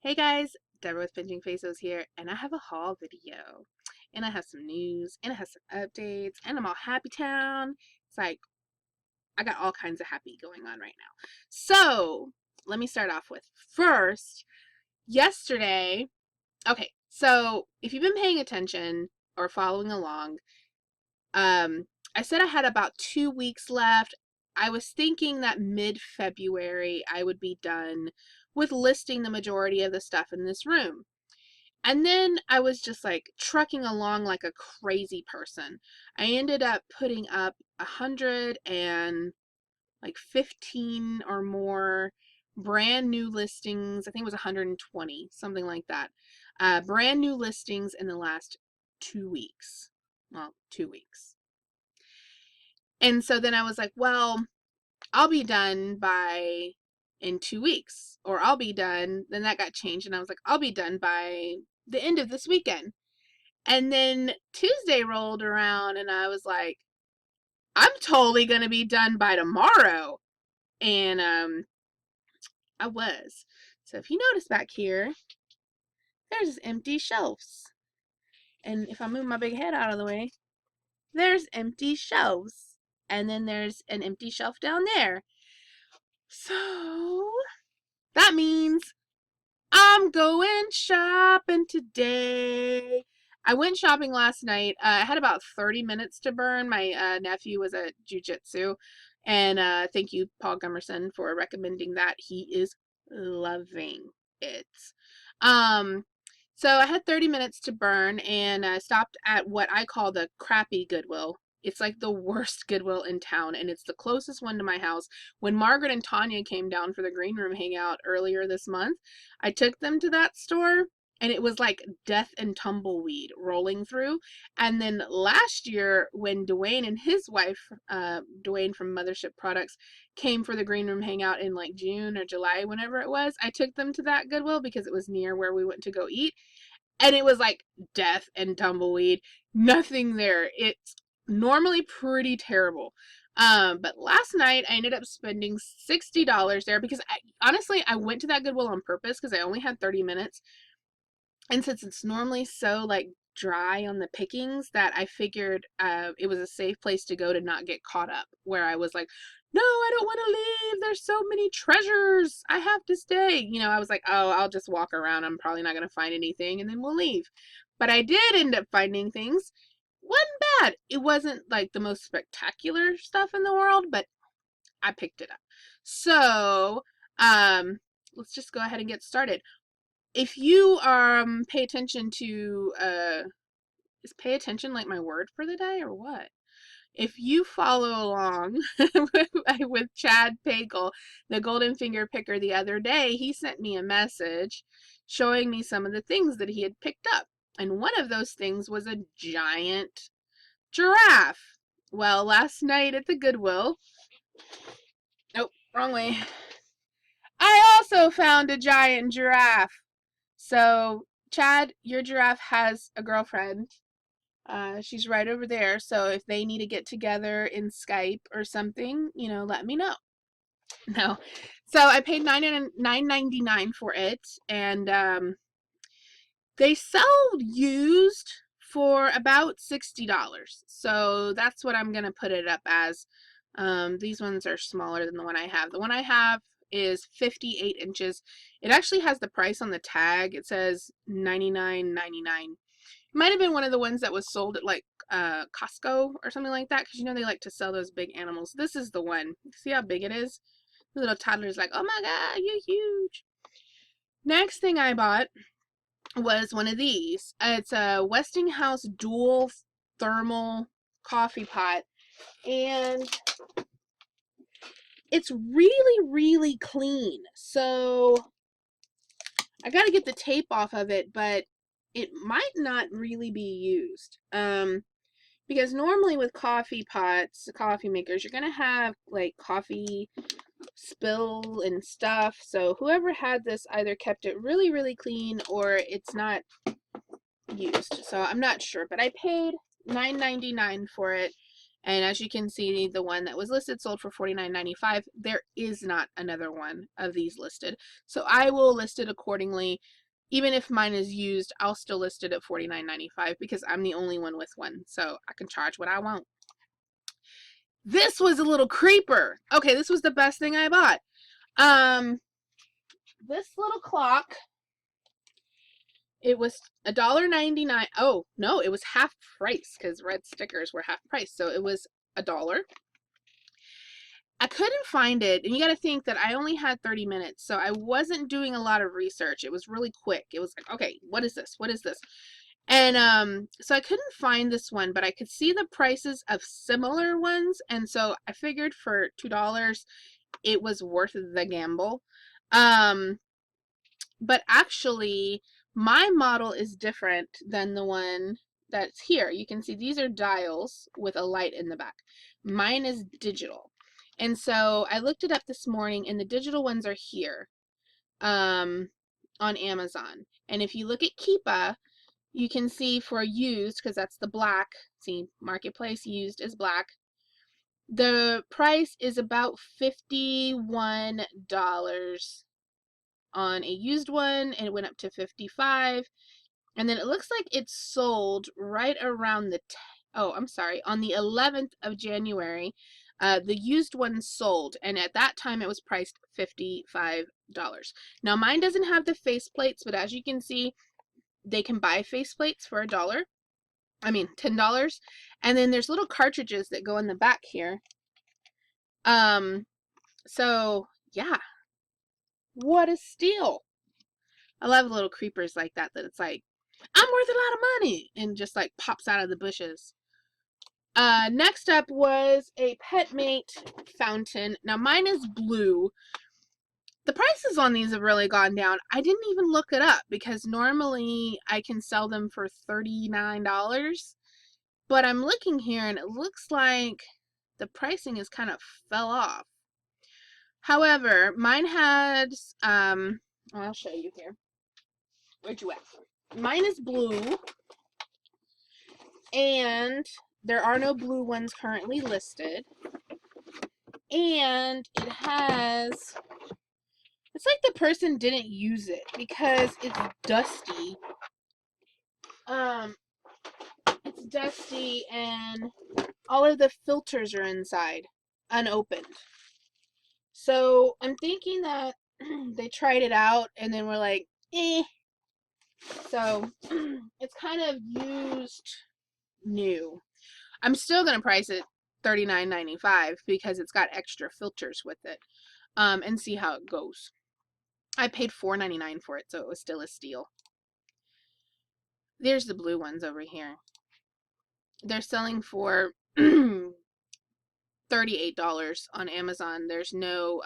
Hey guys, Deborah with Pinching Pesos here, and I have a haul video. And I have some news, and I have some updates, and I'm all happy town. It's like, I got all kinds of happy going on right now. So, let me start off with first, yesterday, okay, so if you've been paying attention or following along, I said I had about 2 weeks left. I was thinking that mid-February I would be done with listing the majority of the stuff in this room. And then I was just like trucking along like a crazy person. I ended up putting up 115 or more brand new listings. I think it was 120, something like that. Brand new listings in the last 2 weeks. Well, 2 weeks. And so then I was like, well, I'll be done by in 2 weeks, or I'll be done. Then that got changed, and I was like, I'll be done by the end of this weekend. And then Tuesday rolled around, and I was like, I'm totally gonna be done by tomorrow. And I was. So if you notice back here, there's empty shelves. And if I move my big head out of the way, there's empty shelves. And then there's an empty shelf down there. So that means I'm going shopping today. I went shopping last night. I had about 30 minutes to burn. My nephew was at jujitsu, and thank you, Paul Gummerson, for recommending that. He is loving it. Um, so I had 30 minutes to burn, and I stopped at what I call the crappy Goodwill. It's like the worst Goodwill in town, and it's the closest one to my house. When Margaret and Tanya came down for the green room hangout earlier this month, I took them to that store, and it was like death and tumbleweed rolling through. And then last year, when Dwayne and his wife, Dwayne from Mothership Products, came for the green room hangout in like June or July, whenever it was, I took them to that Goodwill because it was near where we went to go eat. And it was like death and tumbleweed. Nothing there. It's normally pretty terrible. But last night I ended up spending $60 there because honestly, I went to that Goodwill on purpose because I only had 30 minutes. And since it's normally so like dry on the pickings, that I figured it was a safe place to go to not get caught up, where I was like, no, I don't want to leave. There's so many treasures. I have to stay. I was like, oh, I'll just walk around. I'm probably not going to find anything, and then we'll leave. But I did end up finding things. Wasn't bad. It wasn't like the most spectacular stuff in the world, but I picked it up. So, let's just go ahead and get started. If you pay attention to is pay attention like my word for the day or what? If you follow along with Chad Pagel, the Golden Finger Picker, the other day, he sent me a message showing me some of the things that he had picked up. And one of those things was a giant giraffe. Well, last night at the Goodwill, nope, wrong way, I also found a giant giraffe. So, Chad, your giraffe has a girlfriend. She's right over there. So if they need to get together in Skype or something, let me know. No. So I paid $9.99 for it, and they sell used for about $60. So that's what I'm gonna put it up as. These ones are smaller than the one I have. The one I have is 58 inches. It actually has the price on the tag. It says $99.99. Might have been one of the ones that was sold at like Costco or something like that, because they like to sell those big animals. This is the one. See how big it is? The little toddler's like, oh my god, you're huge. Next thing I bought was one of these. It's a Westinghouse dual thermal coffee pot, and it's really, really clean. So I gotta get the tape off of it, but it might not really be used. Because normally with coffee pots, coffee makers, you're gonna have like coffee spill and stuff. So whoever had this either kept it really, really clean, or it's not used. So I'm not sure, but I paid $9.99 for it, And as you can see, the one that was listed sold for $49.95. There is not another one of these listed. So I will list it accordingly. Even if mine is used, I'll still list it at $49.95 because I'm the only one with one. So I can charge what I want. This was a little creeper. Okay, this was the best thing I bought. This little clock, it was $1.99. Oh, no, it was half price because red stickers were half price. So it was $1. I couldn't find it, and you got to think that I only had 30 minutes, so I wasn't doing a lot of research. It was really quick. It was like, okay, what is this? What is this? And so I couldn't find this one, but I could see the prices of similar ones, and so I figured for $2 it was worth the gamble. But actually, my model is different than the one that's here. You can see these are dials with a light in the back. Mine is digital. And so I looked it up this morning, and the digital ones are here on Amazon. And if you look at Keepa, you can see for used, because that's the black, see, marketplace used is black. The price is about $51 on a used one, and it went up to 55. And then it looks like it's sold right around the on the 11th of January. The used one sold, and at that time it was priced $55. Now mine doesn't have the face plates, but as you can see, they can buy face plates for $1. I mean $10. And then there's little cartridges that go in the back here. So yeah, what a steal. I love little creepers like that it's like, I'm worth a lot of money, and just like pops out of the bushes. Next up was a PetMate fountain. Now mine is blue. The prices on these have really gone down. I didn't even look it up because normally I can sell them for $39. But I'm looking here and it looks like the pricing has kind of fell off. However, mine has, I'll show you here. Where'd you at? Mine is blue, and there are no blue ones currently listed. And it has, it's like the person didn't use it because it's dusty. It's dusty and all of the filters are inside, unopened. So I'm thinking that they tried it out and then were like, eh. So it's kind of used new. I'm still going to price it $39.95 because it's got extra filters with it, and see how it goes. I paid $4.99 for it, so it was still a steal. There's the blue ones over here. They're selling for $38 on Amazon. There's no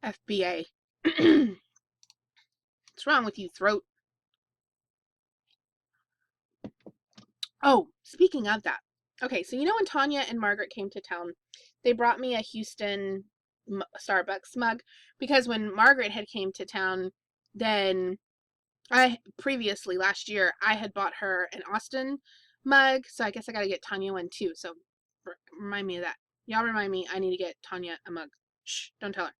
FBA. What's wrong with you, throat? Oh, speaking of that. Okay, so you know when Tanya and Margaret came to town, they brought me a Houston Starbucks mug because when Margaret had came to town, then previously last year I had bought her an Austin mug, so I guess I got to get Tanya one too. So remind me of that. Y'all remind me I need to get Tanya a mug. Shh, don't tell her.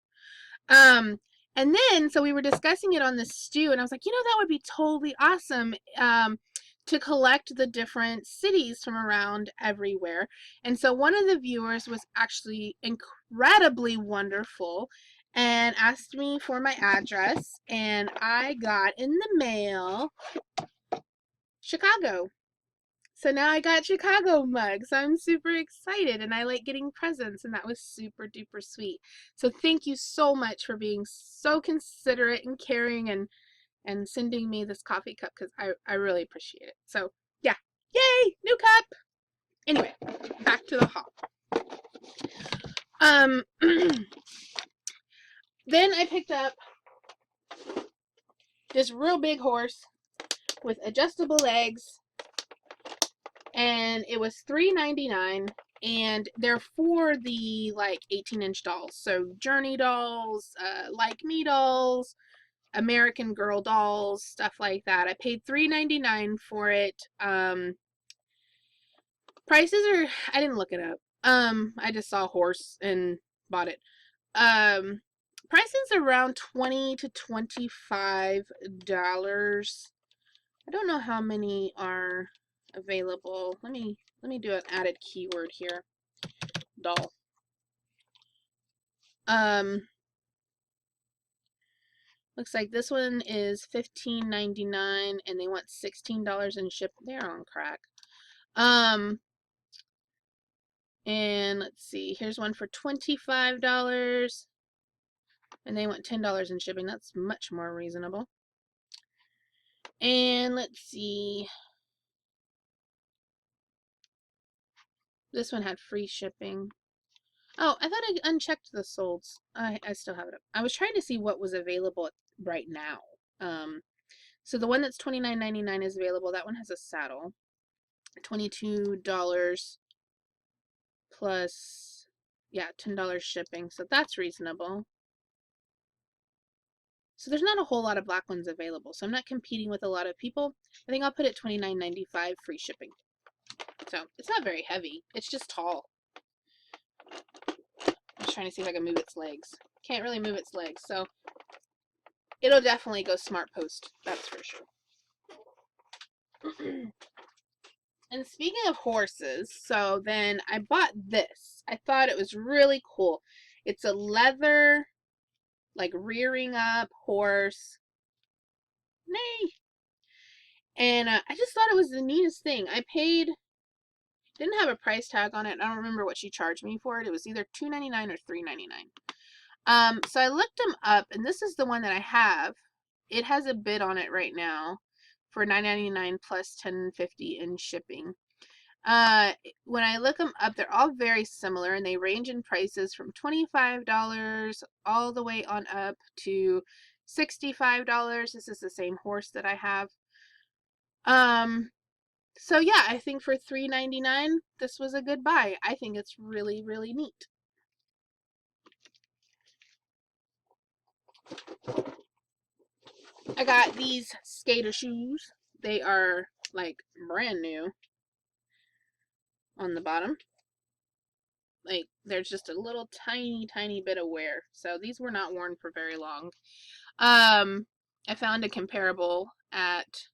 And then so we were discussing it on the stew, and I was like, you know, that would be totally awesome. To collect the different cities from around everywhere. And so one of the viewers was actually incredibly wonderful and asked me for my address, and I got in the mail Chicago. So now I got Chicago mugs. So I'm super excited, and I like getting presents, and that was super duper sweet. So thank you so much for being so considerate and caring and sending me this coffee cup because I really appreciate it. So yeah, yay, new cup. Anyway, back to the haul. Then I picked up this real big horse with adjustable legs, and it was $3.99, and they're for the like 18-inch dolls. So Journey dolls, Like Me dolls, American Girl dolls, stuff like that. I paid $3.99 for it. Prices are, I didn't look it up. I just saw horse and bought it. Prices around $20 to $25. I don't know how many are available. Let me do an added keyword here. Doll. Looks like this one is $15.99 and they want $16 in ship. They're on crack. And let's see, here's one for $25 and they want $10 in shipping. That's much more reasonable. And let's see, this one had free shipping. Oh, I thought I unchecked the solds. I still have it up. I was trying to see what was available right now. So the one that's $29.99 is available. That one has a saddle. $22 plus, yeah, $10 shipping. So that's reasonable. So there's not a whole lot of black ones available. So I'm not competing with a lot of people. I think I'll put it $29.95 free shipping. So it's not very heavy. It's just tall. I'm just trying to see if I can move its legs. Can't really move its legs. So it'll definitely go smart post. That's for sure. And speaking of horses, so then I bought this. I thought it was really cool. It's a leather, like rearing up horse. Nay. And I just thought it was the neatest thing. I paid, didn't have a price tag on it. I don't remember what she charged me for it. It was either $2.99 or $3.99. So I looked them up, and this is the one that I have. It has a bid on it right now for $9.99 plus $10.50 in shipping. When I look them up, they're all very similar, and they range in prices from $25 all the way on up to $65. This is the same horse that I have. So yeah, I think for $3.99, this was a good buy. I think it's really, really neat. I got these skater shoes. They are like brand new on the bottom. Like there's just a little tiny bit of wear. So these were not worn for very long. I found a comparable at,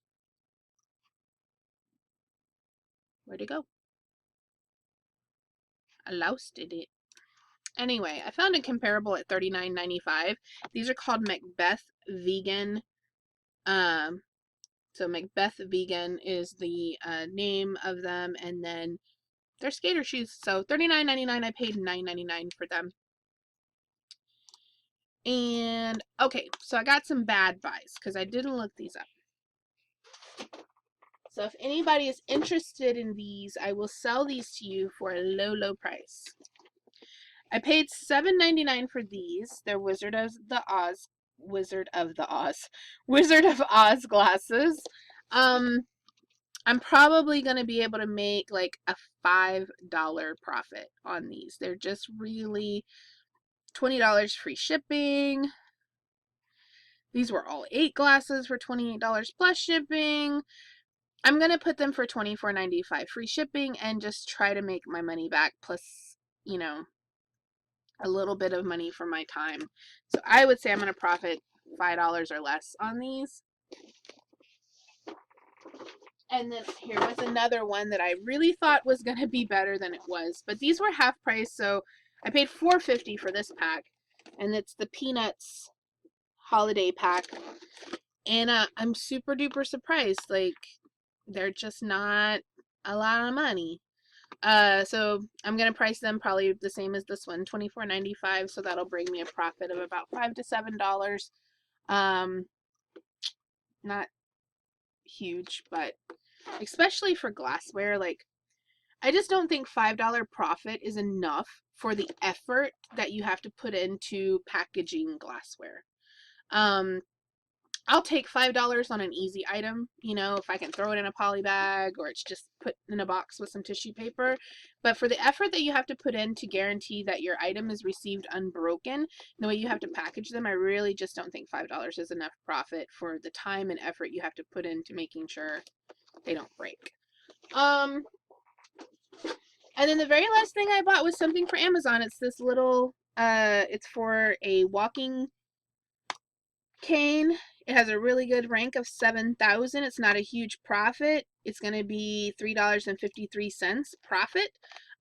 where'd it go? I lost it. Anyway, I found a comparable at $39.95. These are called Macbeth Vegan. So Macbeth Vegan is the name of them, and then they're skater shoes. So $39.99. I paid $9.99 for them. And okay, so I got some bad buys because I didn't look these up. So if anybody is interested in these, I will sell these to you for a low price. I paid $7.99 for these. They're Wizard of Oz glasses. I'm probably going to be able to make like a $5 profit on these. They're just really $20 free shipping. These were all 8 glasses for $28 plus shipping. I'm going to put them for $24.95 free shipping and just try to make my money back plus, you know, a little bit of money for my time. So I would say I'm going to profit $5 or less on these. And then here was another one that I really thought was going to be better than it was. But these were half price, so I paid $4.50 for this pack. And it's the Peanuts holiday pack. And I'm super duper surprised. Like, they're just not a lot of money. So I'm going to price them probably the same as this one, $24.95. So that'll bring me a profit of about $5 to $7. Not huge, but especially for glassware, like I just don't think $5 profit is enough for the effort that you have to put into packaging glassware. I'll take $5 on an easy item, you know, if I can throw it in a poly bag or it's just put in a box with some tissue paper. But for the effort that you have to put in to guarantee that your item is received unbroken, and the way you have to package them, I really just don't think $5 is enough profit for the time and effort you have to put into making sure they don't break. And then the very last thing I bought was something for Amazon. It's this little, it's for a walking cane. It has a really good rank of 7,000. It's not a huge profit. It's going to be $3.53 profit.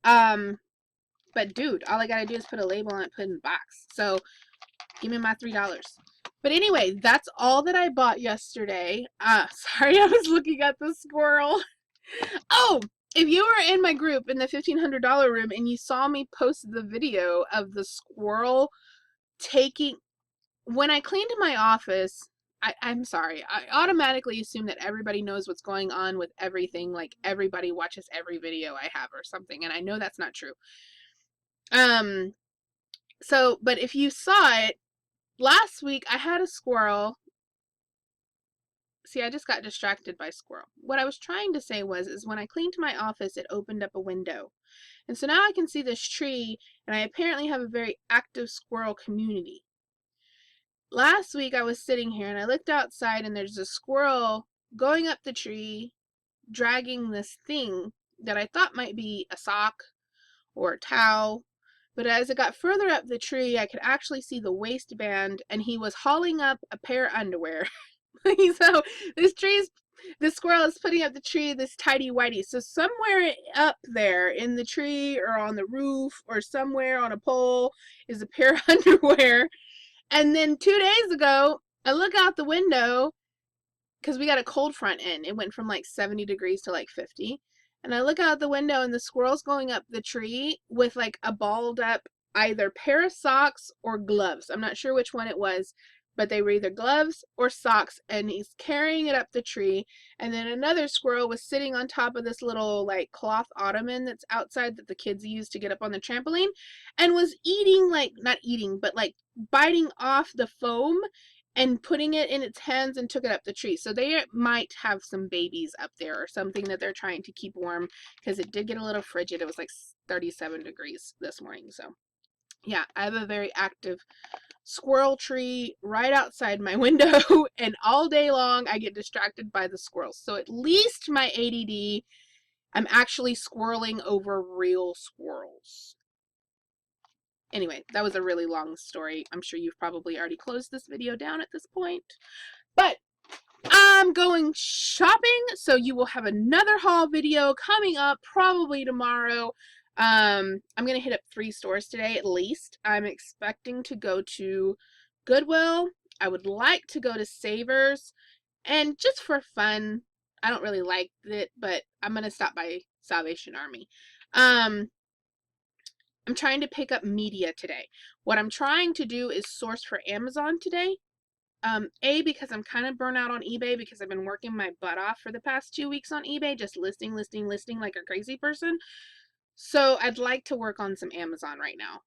But dude, all I got to do is put a label on it, put it in the box. So give me my $3. But anyway, that's all that I bought yesterday. Sorry, I was looking at the squirrel. Oh, if you were in my group in the $1,500 room and you saw me post the video of the squirrel taking, when I cleaned my office, I'm sorry, I automatically assume that everybody knows what's going on with everything, like everybody watches every video I have or something, and I know that's not true. But if you saw it, last week I had a squirrel. See, I just got distracted by squirrel. What I was trying to say is when I cleaned my office, it opened up a window. And so now I can see this tree, and I apparently have a very active squirrel community. Last week I was sitting here and I looked outside and there's a squirrel going up the tree, dragging this thing that I thought might be a sock or a towel. But as it got further up the tree, I could actually see the waistband, and he was hauling up a pair of underwear. So this squirrel is putting up the tree, this tidy whitey. So somewhere up there in the tree or on the roof or somewhere on a pole is a pair of underwear. And then 2 days ago, I look out the window because we got a cold front in. It went from like 70 degrees to like 50. And I look out the window and the squirrel's going up the tree with like a balled up either pair of socks or gloves. I'm not sure which one it was, but they were either gloves or socks, and he's carrying it up the tree. And then another squirrel was sitting on top of this little like cloth ottoman that's outside that the kids use to get up on the trampoline, and was eating, like, not eating, but like biting off the foam and putting it in its hands and took it up the tree. So they might have some babies up there or something that they're trying to keep warm, because it did get a little frigid. It was like 37 degrees this morning. So yeah, I have a very active squirrel tree right outside my window, and all day long I get distracted by the squirrels. So at least my ADD, I'm actually squirreling over real squirrels. Anyway, that was a really long story. I'm sure you've probably already closed this video down at this point. But I'm going shopping, so you will have another haul video coming up probably tomorrow. I'm going to hit up 3 stores today at least. I'm expecting to go to Goodwill. I would like to go to Savers. And just for fun, I don't really like it, but I'm going to stop by Salvation Army. I'm trying to pick up media today. What I'm trying to do is source for Amazon today. Because I'm kind of burnt out on eBay because I've been working my butt off for the past 2 weeks on eBay, just listing like a crazy person. So I'd like to work on some Amazon right now.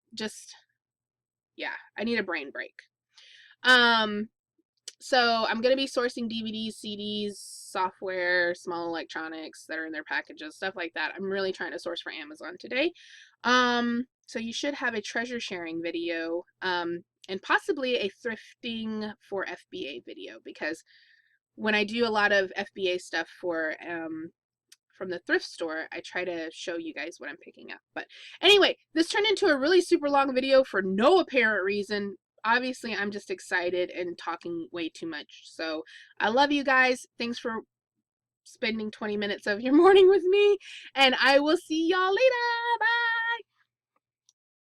Yeah, I need a brain break. So I'm going to be sourcing DVDs, CDs, software, small electronics that are in their packages, stuff like that. I'm really trying to source for Amazon today. So you should have a treasure sharing video, and possibly a thrifting for FBA video, because when I do a lot of FBA stuff for from the thrift store, I try to show you guys what I'm picking up. But anyway, this turned into a really super long video for no apparent reason. Obviously, I'm just excited and talking way too much. So I love you guys. Thanks for spending 20 minutes of your morning with me, and I will see y'all later. Bye.